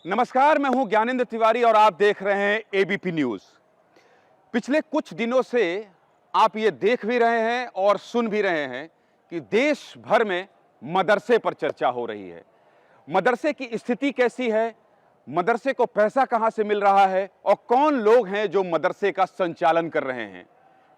नमस्कार, मैं हूं ज्ञानेंद्र तिवारी और आप देख रहे हैं एबीपी न्यूज। पिछले कुछ दिनों से आप ये देख भी रहे हैं और सुन भी रहे हैं कि देश भर में मदरसे पर चर्चा हो रही है। मदरसे की स्थिति कैसी है, मदरसे को पैसा कहां से मिल रहा है और कौन लोग हैं जो मदरसे का संचालन कर रहे हैं।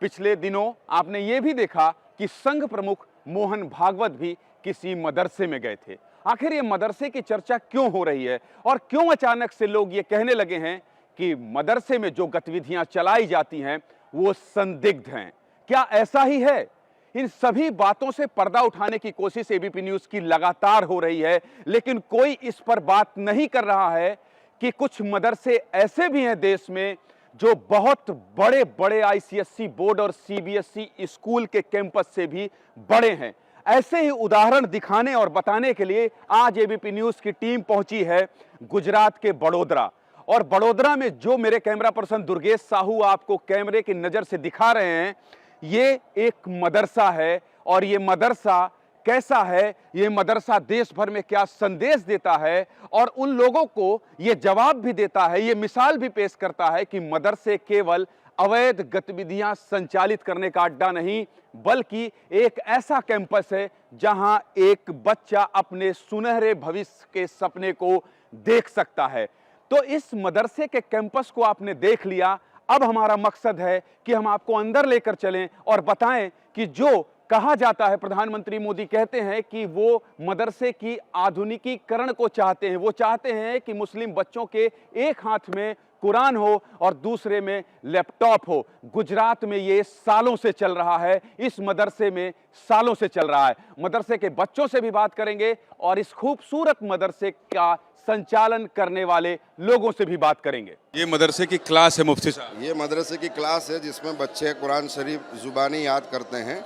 पिछले दिनों आपने ये भी देखा कि संघ प्रमुख मोहन भागवत भी किसी मदरसे में गए थे। आखिर ये मदरसे की चर्चा क्यों हो रही है और क्यों अचानक से लोग ये कहने लगे हैं कि मदरसे में जो गतिविधियां चलाई जाती हैं वो संदिग्ध हैं? क्या ऐसा ही है? इन सभी बातों से पर्दा उठाने की कोशिश एबीपी न्यूज की लगातार हो रही है, लेकिन कोई इस पर बात नहीं कर रहा है कि कुछ मदरसे ऐसे भी हैं देश में जो बहुत बड़े बड़े आईसीएसई बोर्ड और सीबीएसई स्कूल के कैंपस से भी बड़े हैं। ऐसे ही उदाहरण दिखाने और बताने के लिए आज एबीपी न्यूज की टीम पहुंची है गुजरात के बड़ोदरा। और बड़ोदरा में जो मेरे कैमरा पर्सन दुर्गेश साहू आपको कैमरे की नजर से दिखा रहे हैं, ये एक मदरसा है। और ये मदरसा कैसा है, ये मदरसा देश भर में क्या संदेश देता है और उन लोगों को ये जवाब भी देता है, ये मिसाल भी पेश करता है कि मदरसे केवल अवैध गतिविधियां संचालित करने का अड्डा नहीं, बल्कि एक ऐसा कैंपस है जहां एक बच्चा अपने सुनहरे भविष्य के सपने को देख सकता है। तो इस मदरसे के कैंपस को आपने देख लिया। अब हमारा मकसद है कि हम आपको अंदर लेकर चलें और बताएं कि जो कहा जाता है, प्रधानमंत्री मोदी कहते हैं कि वो मदरसे की आधुनिकीकरण को चाहते हैं। वो चाहते हैं कि मुस्लिम बच्चों के एक हाथ में कुरान हो और दूसरे में लैपटॉप हो। गुजरात में ये सालों से चल रहा है, इस मदरसे में सालों से चल रहा है। मदरसे के बच्चों से भी बात करेंगे और इस खूबसूरत मदरसे का संचालन करने वाले लोगों से भी बात करेंगे। ये मदरसे की क्लास है मुफ्ती साहब? ये मदरसे की क्लास है जिसमें बच्चे कुरान शरीफ जुबानी याद करते हैं,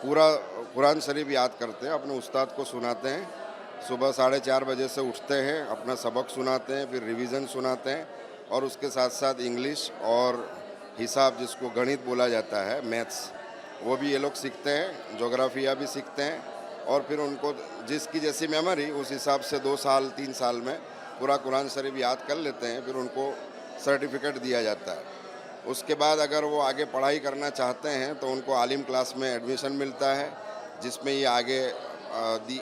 पूरा कुरान शरीफ याद करते हैं, अपने उस्ताद को सुनाते हैं। सुबह 4:30 बजे से उठते हैं, अपना सबक सुनाते हैं, फिर रिवीजन सुनाते हैं और उसके साथ साथ इंग्लिश और हिसाब, जिसको गणित बोला जाता है, मैथ्स, वो भी ये लोग सीखते हैं। ज्योग्राफिया भी सीखते हैं और फिर उनको जिसकी जैसी मेमोरी, उस हिसाब से 2 साल 3 साल में पूरा कुरान शरीफ याद कर लेते हैं। फिर उनको सर्टिफिकेट दिया जाता है। उसके बाद अगर वो आगे पढ़ाई करना चाहते हैं तो उनको आलिम क्लास में एडमिशन मिलता है, जिसमें ये आगे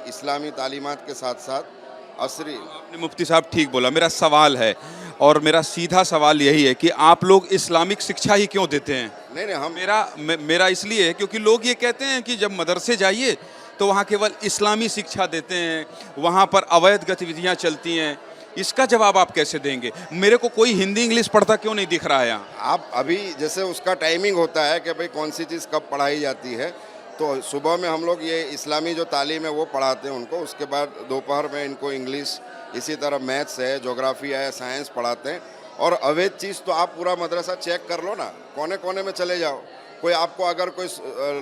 इस्लामी तालीमात के साथ साथ असरी। आपने मुफ्ती साहब ठीक बोला। मेरा सवाल है और मेरा सीधा सवाल यही है कि आप लोग इस्लामिक शिक्षा ही क्यों देते हैं? नहीं, हम मेरा इसलिए है क्योंकि लोग ये कहते हैं कि जब मदरसे जाइए तो वहाँ केवल इस्लामी शिक्षा देते हैं, वहाँ पर अवैध गतिविधियाँ चलती हैं। इसका जवाब आप कैसे देंगे? मेरे को कोई हिंदी इंग्लिश पढ़ता क्यों नहीं दिख रहा है यहाँ? आप अभी जैसे उसका टाइमिंग होता है कि भाई कौन सी चीज़ कब पढ़ाई जाती है, तो सुबह में हम लोग ये इस्लामी जो तालीम है वो पढ़ाते हैं उनको। उसके बाद दोपहर में इनको इंग्लिश, इसी तरह मैथ्स है, ज्योग्राफी है, साइंस पढ़ाते हैं। और अवैध चीज़ तो आप पूरा मदरसा चेक कर लो ना, कोने कोने में चले जाओ। कोई आपको अगर कोई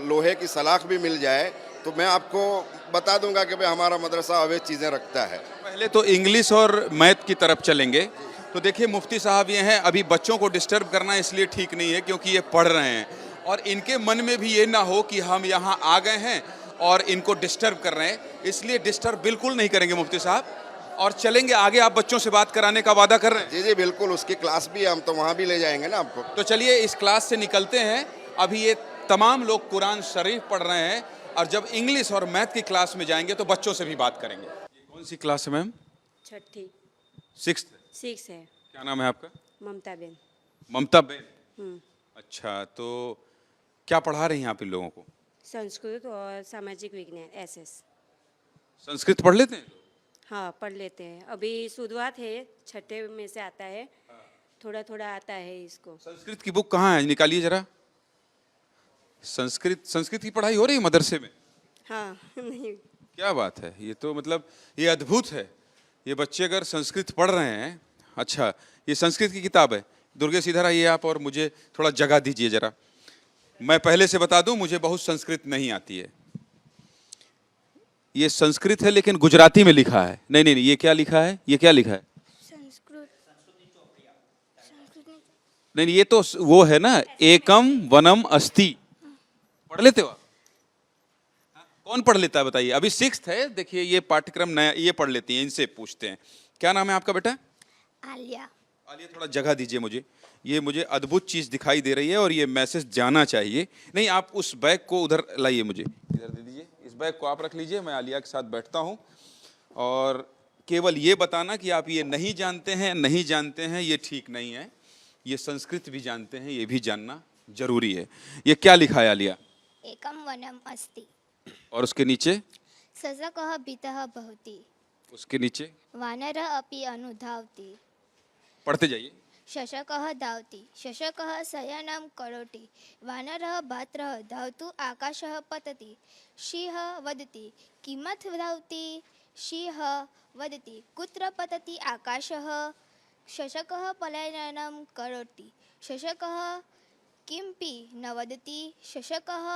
लोहे की सलाख भी मिल जाए तो मैं आपको बता दूंगा कि भाई हमारा मदरसा अवैध चीज़ें रखता है। पहले तो इंग्लिश और मैथ की तरफ चलेंगे। तो देखिए मुफ्ती साहब ये हैं, अभी बच्चों को डिस्टर्ब करना इसलिए ठीक नहीं है क्योंकि ये पढ़ रहे हैं और इनके मन में भी ये ना हो कि हम यहाँ आ गए हैं और इनको डिस्टर्ब कर रहे हैं, इसलिए डिस्टर्ब बिल्कुल नहीं करेंगे मुफ्ती साहब और चलेंगे आगे। आप बच्चों से बात कराने का वादा कर रहे हैं? जी जी बिल्कुल, उसकी क्लास भी हम तो वहाँ भी ले जाएंगे ना आपको। तो चलिए इस क्लास से निकलते हैं। अभी ये तमाम लोग कुरान शरीफ पढ़ रहे हैं और जब इंग्लिश और मैथ की क्लास में जाएंगे तो बच्चों से भी बात करेंगे। कौन सी क्लास है मैम? छठी। 6th है। क्या नाम है आपका? ममता बेन। ममता बेन। अच्छा, तो क्या पढ़ा रही हैं आप इन लोगों को? संस्कृत और सामाजिक विज्ञान, एसएस। संस्कृत पढ़ लेते हैं? हाँ, पढ़ लेते हैं। अभी शुरुआत है, छठे में से आता है, थोड़ा थोड़ा आता है इसको। संस्कृत की बुक कहाँ है, निकालिए जरा। संस्कृत की पढ़ाई हो रही है मदरसे में? हाँ नहीं, क्या बात है, ये तो मतलब ये अद्भुत है। ये बच्चे अगर संस्कृत पढ़ रहे हैं। अच्छा, ये संस्कृत की किताब है। दुर्गेश इधर आइए आप और मुझे थोड़ा जगह दीजिए जरा। मैं पहले से बता दूं, मुझे बहुत संस्कृत नहीं आती है। ये संस्कृत है लेकिन गुजराती में लिखा है। नहीं नहीं, ये क्या लिखा है? ये क्या लिखा है? संस्कृत। नहीं, ये तो वो है ना, एकम वनम अस्ति। पढ़ लेते हो आप? कौन पढ़ लेता है बताइए? अभी 6th है, देखिए ये पाठ्यक्रम नया, ये पढ़ लेती हैं। इनसे पूछते हैं, क्या नाम है आपका बेटा? आलिया। आलिया थोड़ा जगह दीजिए मुझे, ये मुझे अद्भुत चीज़ दिखाई दे रही है और ये मैसेज जाना चाहिए। नहीं, आप उस बैग को उधर लाइए, मुझे इधर दे दीजिए, इस बैग को आप रख लीजिए, मैं आलिया के साथ बैठता हूँ और केवल ये बताना कि आप ये नहीं जानते हैं, नहीं जानते हैं, ये ठीक नहीं है। ये संस्कृत भी जानते हैं, ये भी जानना जरूरी है। ये क्या लिखा है आलिया? एकम वनम अस्ति, और उसके नीचे? सशकः भीतः भवति, उसके नीचे? वानरः अपि अनुधावति, पढ़ते जाइए। शशकः धावति, शशकः शयनं करोति, वानरः भ्रातरः धावतु आकाशः पतति, सिंहः वदति किमथ धावति, सिंहः वदति कुत्र पतति आकाशः, शशकः पलायनं करोति, शशकः किमपि न वदति, शशकः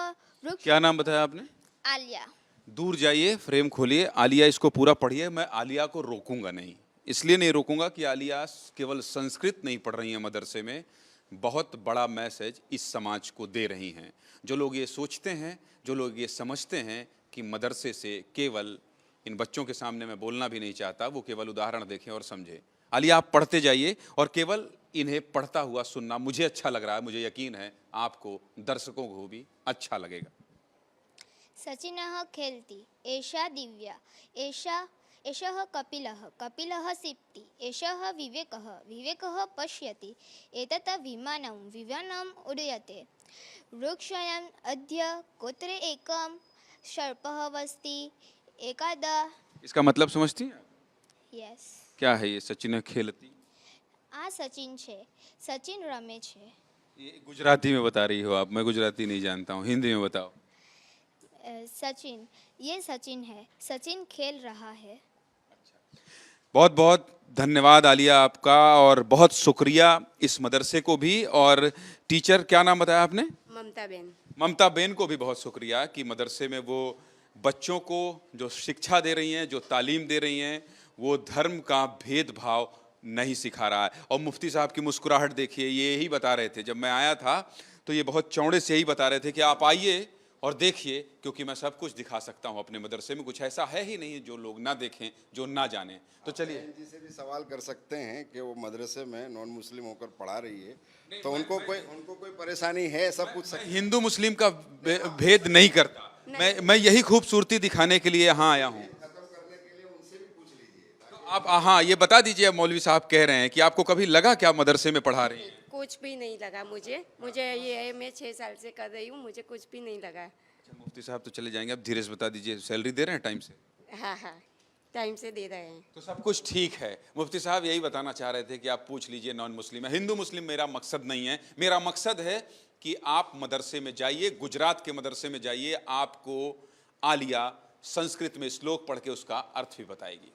वृक्ष। क्या नाम बताया आपने? आलिया। दूर जाइए, फ्रेम खोलिए, आलिया इसको पूरा पढ़िए। मैं आलिया को रोकूंगा नहीं, इसलिए नहीं रोकूंगा कि आलिया केवल संस्कृत नहीं पढ़ रही हैं मदरसे में, बहुत बड़ा मैसेज इस समाज को दे रही हैं। जो लोग ये सोचते हैं, जो लोग ये समझते हैं कि मदरसे से केवल इन बच्चों के सामने मैं बोलना भी नहीं चाहता, वो केवल उदाहरण देखें और समझें। आलिया आप पढ़ते जाइए और केवल इन्हें पढ़ता हुआ सुनना मुझे अच्छा लग रहा है, मुझे यकीन है आपको, दर्शकों को भी अच्छा लगेगा। सचिनः खेलति, एषा दिव्या, एषः कपिलः, कपिलः सिप्ति, एषः विवेकः, विवेकः पश्यति, एतत् विमानं, विमानम् उड्डयते, वृक्षायाम् अद्य कोत्रे एकं सर्पः वसति, एकादा। इसका मतलब समझती हैं? यस। क्या है ये सचिन खेलती? आ सचिन छे, सचिन रमे छे। ये गुजराती में बता रही हो आप, मैं गुजराती नहीं जानता हूँ, हिंदी में बताओ। सचिन, ये सचिन है, सचिन खेल रहा है। बहुत बहुत धन्यवाद आलिया आपका, और बहुत शुक्रिया इस मदरसे को भी। और टीचर क्या नाम बताया आपने? ममता बेन। ममता बेन को भी बहुत शुक्रिया कि मदरसे में वो बच्चों को जो शिक्षा दे रही हैं, जो तालीम दे रही हैं, वो धर्म का भेदभाव नहीं सिखा रहा है। और मुफ्ती साहब की मुस्कुराहट देखिए, ये यही बता रहे थे जब मैं आया था, तो ये बहुत चौड़े से यही बता रहे थे कि आप आइए और देखिए, क्योंकि मैं सब कुछ दिखा सकता हूँ अपने मदरसे में, कुछ ऐसा है ही नहीं जो लोग ना देखें, जो ना जानें। तो चलिए जी से भी सवाल कर सकते हैं कि वो मदरसे में नॉन मुस्लिम होकर पढ़ा रही है, तो उनको कोई परेशानी है, सब कुछ मैं हिंदू मुस्लिम का भेद नहीं करता, मैं यही खूबसूरती दिखाने के लिए यहाँ आया हूँ। तो आप हाँ ये बता दीजिए, अब मौलवी साहब कह रहे हैं कि आपको कभी लगा क्या मदरसे में पढ़ा रही हैं? कुछ भी नहीं लगा मुझे ये मैं 6 साल से कर रही हूँ, मुझे कुछ भी नहीं लगा। अच्छा, मुफ्ती साहब तो चले जाएंगे, अब धीरे से बता दीजिए, सैलरी दे रहे हैं टाइम से? हाँ हाँ, टाइम से दे रहे हैं। तो सब कुछ ठीक है। मुफ्ती साहब यही बताना चाह रहे थे कि आप पूछ लीजिए नॉन मुस्लिम है, हिंदू मुस्लिम मेरा मकसद नहीं है। मेरा मकसद है कि आप मदरसे में जाइए, गुजरात के मदरसे में जाइए, आपको आलिया संस्कृत में श्लोक पढ़ के उसका अर्थ भी बताएगी।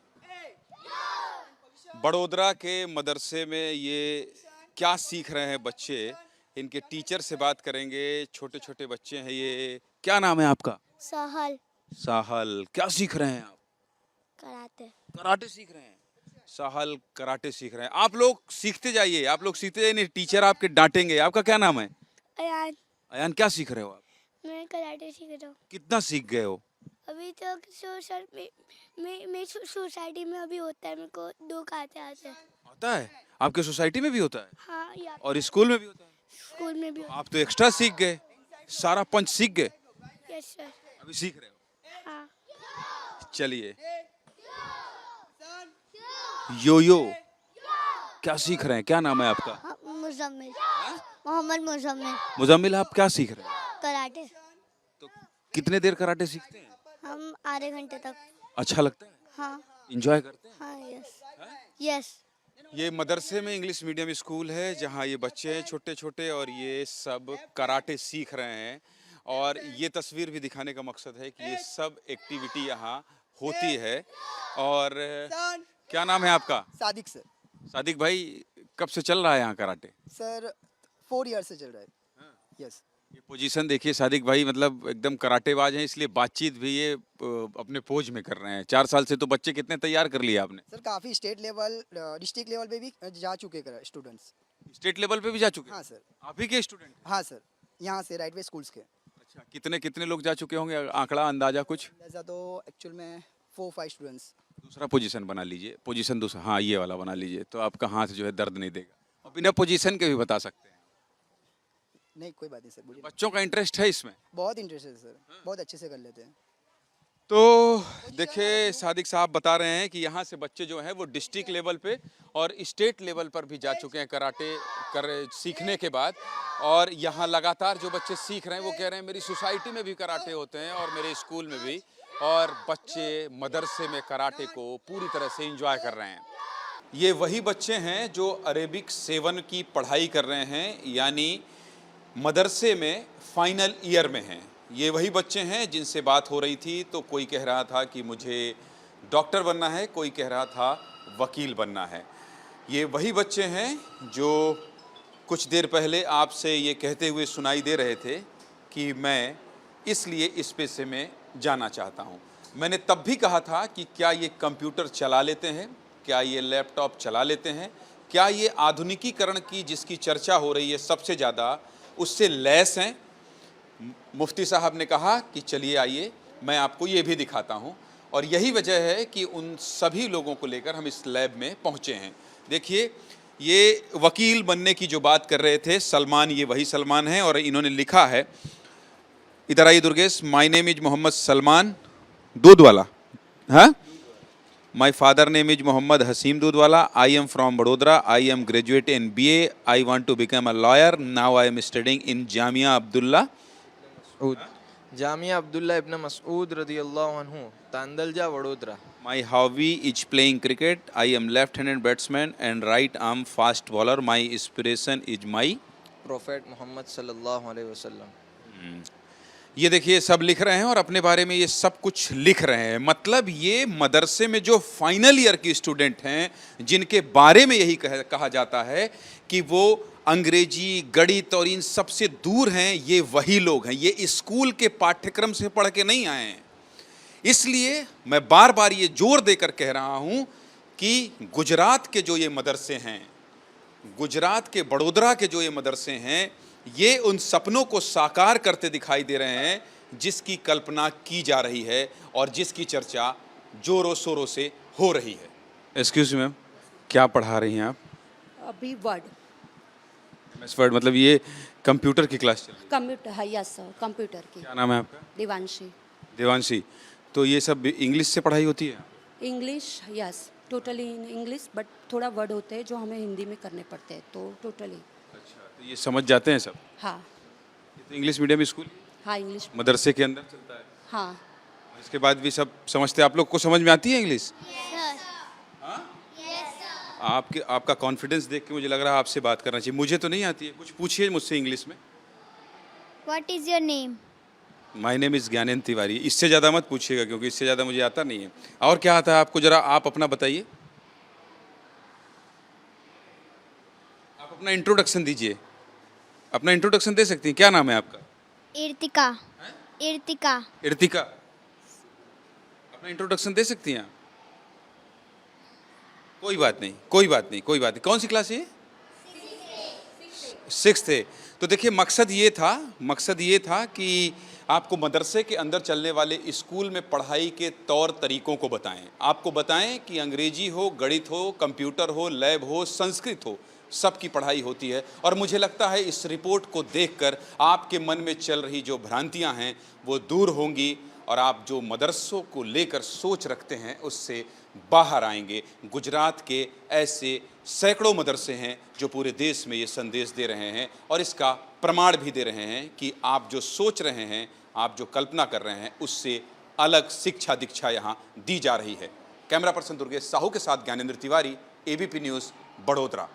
बड़ोदरा के मदरसे में ये क्या सीख रहे हैं बच्चे, इनके टीचर से बात करेंगे। छोटे छोटे बच्चे हैं ये। क्या नाम है आपका? सहल। साहल, क्या सीख रहे हैं आप? कराटे। कराटे सीख रहे हैं। साहल कराटे सीख रहे हैं। आप लोग सीखते जाइए, आप लोग सीखते जाइए, नहीं टीचर आपके डांटेंगे। आपका क्या नाम है? अयान। अयान, क्या सीख रहे हो आप? मैं कराटे सीख रहा हूँ। कितना सीख गए हो? अभी तक सोसाइटी में अभी होता है, मेरे को 2 काटे आते हैं। आता है? आपके सोसाइटी में भी होता है? हाँ, या और स्कूल में भी होता है? स्कूल में भी होता आप तो एक्स्ट्रा सीख गए, सारा पंच सीख गए। है। Yes sir. अभी सीख रहे हो? हाँ। चलिए, यो यो क्या सीख रहे हैं? क्या नाम है आपका? मुजम्मिल। मोहम्मद मुजम्मिल। मुजम्मिल, आप क्या सीख रहे हैं? कराटे। तो कितने देर कराटे सीखते हैं? हम आधे घंटे तक। अच्छा लगता है? हाँ। एंजॉय करते हैं? हाँ। Yes yes. ये मदरसे में इंग्लिश मीडियम स्कूल है जहाँ ये बच्चे हैं छोटे छोटे, और ये सब कराटे सीख रहे हैं। और ये तस्वीर भी दिखाने का मकसद है कि ये सब एक्टिविटी यहाँ होती है। और क्या नाम है आपका? सादिक सर। सादिक भाई, कब से चल रहा है यहाँ कराटे? सर 4 ईयर से चल रहा है। यस। ये पोजीशन देखिए सादिक भाई, मतलब एकदम कराटेबाज हैं, इसलिए बातचीत भी ये अपने पोज में कर रहे हैं। 4 साल से तो बच्चे कितने तैयार कर लिए आपने? सर काफ़ी स्टेट लेवल, डिस्ट्रिक्ट लेवल पे भी जा चुके स्टूडेंट्स। स्टेट लेवल पे भी जा चुके हैं? हाँ सर। आप ही के स्टूडेंट? हाँ सर, यहाँ से राइट वे स्कूल्स के। अच्छा, कितने कितने लोग जा चुके होंगे, आंकड़ा अंदाजा कुछ? ऐसा तो एक्चुअल में 4-5 स्टूडेंट्स। दूसरा पोजीशन बना लीजिए, पोजीशन दूसरा, हाँ ये वाला बना लीजिए, तो आपका हाथ जो है दर्द नहीं देगा। और बिना पोजीशन के भी बता सकते हैं। नहीं कोई बात नहीं सर, बोलिए। बच्चों का इंटरेस्ट है इसमें। बहुत इंटरेस्ट है सर, बहुत अच्छे से कर लेते हैं। तो देखिए सादिक साहब बता रहे हैं कि यहाँ से बच्चे जो हैं वो डिस्ट्रिक्ट लेवल पे और स्टेट लेवल पर भी जा चुके हैं कराटे सीखने के बाद। और यहाँ लगातार जो बच्चे सीख रहे हैं वो कह रहे हैं मेरी सोसाइटी में भी कराटे होते हैं और मेरे स्कूल में भी, और बच्चे मदरसे में कराटे को पूरी तरह से एंजॉय कर रहे हैं। ये वही बच्चे हैं जो अरेबिक 7 की पढ़ाई कर रहे हैं, यानी मदरसे में फाइनल ईयर में हैं। ये वही बच्चे हैं जिनसे बात हो रही थी, तो कोई कह रहा था कि मुझे डॉक्टर बनना है, कोई कह रहा था वकील बनना है। ये वही बच्चे हैं जो कुछ देर पहले आपसे ये कहते हुए सुनाई दे रहे थे कि मैं इसलिए इस पेशे में जाना चाहता हूँ। मैंने तब भी कहा था कि क्या ये कंप्यूटर चला लेते हैं, क्या ये लैपटॉप चला लेते हैं, क्या ये आधुनिकीकरण की जिसकी चर्चा हो रही है सबसे ज़्यादा उससे लैस हैं। मुफ्ती साहब ने कहा कि चलिए आइए मैं आपको ये भी दिखाता हूँ, और यही वजह है कि उन सभी लोगों को लेकर हम इस लैब में पहुँचे हैं। देखिए ये वकील बनने की जो बात कर रहे थे सलमान, ये वही सलमान है, और इन्होंने लिखा है, इधर आइए Durgesh, my name is Mohammad Salman Doodhwala, हाँ, my father name is Mohammad Hasim Doodhwala, I am from बड़ोदरा, I am graduate in BA, I want to become a lawyer, now I am studying in Jamia Abdullah Jamia Abdullah Ibn Masood रदियल्लाहु अन्हु, Tandalja, Vadodara. My hobby is playing cricket. I am left-handed batsman and right-arm fast bowler. My inspiration is my prophet Muhammad सल्लल्लाहु अलैहि वसल्लम। ये देखिए सब लिख रहे हैं और अपने बारे में ये सब कुछ लिख रहे हैं। मतलब ये मदरसे में जो फाइनल ईयर के स्टूडेंट हैं जिनके बारे में यही कहा जाता है कि वो अंग्रेजी, गणित और इन सबसे दूर हैं, ये वही लोग हैं। ये स्कूल के पाठ्यक्रम से पढ़ के नहीं आए हैं। इसलिए मैं बार बार ये जोर देकर कह रहा हूँ कि गुजरात के जो ये मदरसे हैं, गुजरात के बड़ोदरा के जो ये मदरसे हैं, ये उन सपनों को साकार करते दिखाई दे रहे हैं जिसकी कल्पना की जा रही है और जिसकी चर्चा जोरों शोरों से हो रही है। एक्सक्यूज मी मैम, क्या पढ़ा रही हैं आप? अभी वर्ड वर्ड मतलब ये कंप्यूटर की क्लास चल रही है? कंप्यूटर है, यस सर, कंप्यूटर की। क्या नाम है आपका? दिवांशी। देवांशी। तो ये सब इंग्लिश से पढ़ाई होती है? English, yes, totally in English, but थोड़ा वर्ड होते हैं जो हमें हिंदी में करने पड़ते हैं, तो टोटली। अच्छा, तो ये समझ जाते हैं सब? हाँ ये तो इंग्लिश मीडियम स्कूल हाँ, इंग्लिश, मदरसे के अंदर चलता है? हाँ। और इसके बाद भी सब समझते हैं? आप लोग को समझ में आती है इंग्लिश? आपका कॉन्फिडेंस देख के मुझे लग रहा है आपसे बात करना चाहिए। मुझे तो नहीं आती है, कुछ पूछिए मुझसे इंग्लिश में। What is your name? My name is Gyanendra Tiwari. इससे ज़्यादा मत पूछिएगा क्योंकि इससे ज़्यादा मुझे आता नहीं है। और क्या आता है आपको, ज़रा आप अपना बताइए, आप अपना इंट्रोडक्शन दीजिए। अपना इंट्रोडक्शन दे सकती हैं? क्या नाम है आपका? इर्तिका। इर्तिका। इर्तिका। अपना इंट्रोडक्शन दे सकती हैं आप? कोई बात नहीं, कोई बात नहीं, कोई बात नहीं। कौन सी क्लास है? 6th है। तो देखिए मकसद ये था कि आपको मदरसे के अंदर चलने वाले स्कूल में पढ़ाई के तौर तरीकों को बताएं। आपको बताएं कि अंग्रेजी हो, गणित हो, कंप्यूटर हो, लैब हो, संस्कृत हो, सबकी पढ़ाई होती है। और मुझे लगता है इस रिपोर्ट को देखकर आपके मन में चल रही जो भ्रांतियां हैं वो दूर होंगी और आप जो मदरसों को लेकर सोच रखते हैं उससे बाहर आएंगे। गुजरात के ऐसे सैकड़ों मदरसे हैं जो पूरे देश में ये संदेश दे रहे हैं और इसका प्रमाण भी दे रहे हैं कि आप जो सोच रहे हैं, आप जो कल्पना कर रहे हैं, उससे अलग शिक्षा दीक्षा यहाँ दी जा रही है। कैमरा पर्सन दुर्गेश साहू के साथ ज्ञानेंद्र तिवारी, ABP न्यूज़, बड़ोदरा।